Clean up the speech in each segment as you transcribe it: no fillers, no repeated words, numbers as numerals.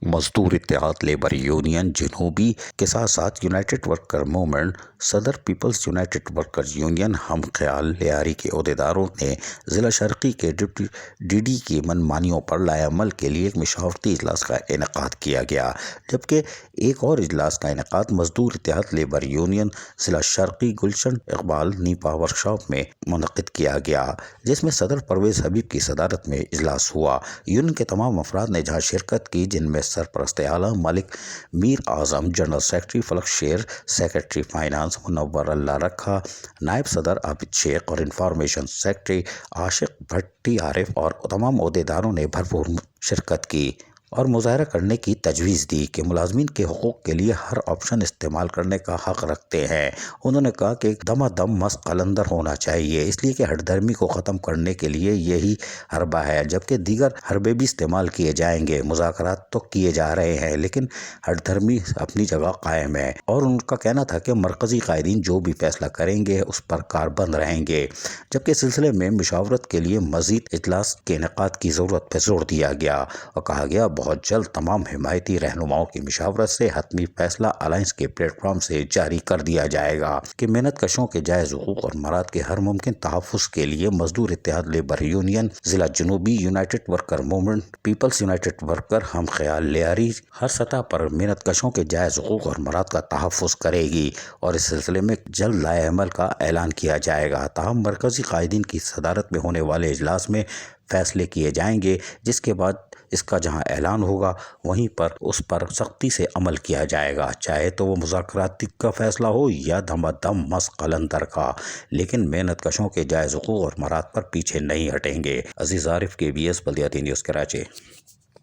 मजदूर इत्तेहाद labour union जनूबी के साथ साथ यूनाइटेड वर्कर मूवमेंट सदर पीपल्स यूनाइटेड वर्कर्स यूनियन हम ख्याल लियारी के अहदेदारों ने ज़िला शर्की के DD की मनमानियों पर लाएअमल के लिए एक मशावरती इजलास का इनेकाद किया गया, जबकि एक और इजलास का इनेकाद मजदूर इत्तेहाद लेबर यूनियन ज़िला शर्की गुलशन इकबाल नीपा वर्कशॉप में मुनक़िद किया गया, जिसमें सदर परवेज़ हबीब की सदारत में इजलास हुआ। यूनियन के तमाम अफराद ने जहाँ शिरकत की, जिनमें सरपरस्त आला मलिक मीर आज़म, जनरल सेक्रेटरी फलक शेर, सेक्रेटरी फाइनेंस मुनव्वर अल्लाह रखा, नायब सदर आबिद शेख और इंफॉर्मेशन सेक्रेटरी आशिक भट्टी आरिफ और तमाम अहदेदारों ने भरपूर शिरकत की और मुजाहरा करने की तजवीज़ दी कि मुलाजमीन के हुकूक के लिए हर ऑप्शन इस्तेमाल करने का हक़ रखते हैं। उन्होंने कहा कि दमादम मस्त कलंदर होना चाहिए, इसलिए कि हरदर्मी को ख़त्म करने के लिए यही हरबा है, जबकि दीगर हरबे भी इस्तेमाल किए जाएंगे। मुज़ाकरात तो किए जा रहे हैं, लेकिन हरदर्मी अपनी जगह कायम है। और उनका कहना था कि मरकज़ी कायदीन जो भी फैसला करेंगे उस पर कारबंद रहेंगे, जबकि इस सिलसिले में मुशावरत के लिए मज़ीद इजलास के इनेकाद की ज़रूरत पर जोर दिया गया और कहा गया बहुत जल्द तमाम हिमायती रहनुमाओं की मुशावरत से हतमी फैसला अलायंस के प्लेटफॉर्म से जारी कर दिया जाएगा कि मेहनत कशों के जायज़ हुकूक और मराद के हर मुमकिन तहफ़्फ़ुज़ के लिए मजदूर इत्तेहाद लेबर यूनियन ज़िला जनूबी, united worker movement, people's united worker हम ख्याल लियारी हर सतह पर मेहनत कशों के जायज़ हुकूक और मराद का तहफ़्फ़ुज़ करेगी और इस सिलसिले में जल्द लाएअमल का ऐलान किया जाएगा। ताहम मरकज़ी कायदीन की सदारत में होने वाले इजलास में फैसले किए जाएंगे, जिसके बाद इसका जहां ऐलान होगा वहीं पर उस पर सख्ती से अमल किया जाएगा, चाहे तो वो मुज़ाकराती का फैसला हो या धमाधम मस्त कलंदर का, लेकिन मेहनत कशों के जायज़ हुकूक और मराद पर पीछे नहीं हटेंगे। अजीज़ आरिफ, KBS बल्दियाती न्यूज़ कराची।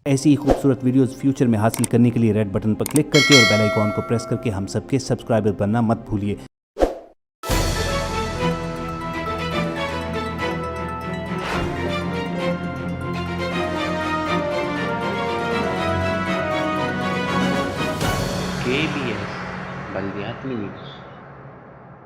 ऐसी ही खूबसूरत वीडियोस फ्यूचर में हासिल करने के लिए रेड बटन पर क्लिक करके और बेल आइकॉन को प्रेस करके हम सबके सब्सक्राइबर बनना मत भूलिए। KBS बल्दियाती न्यूज़।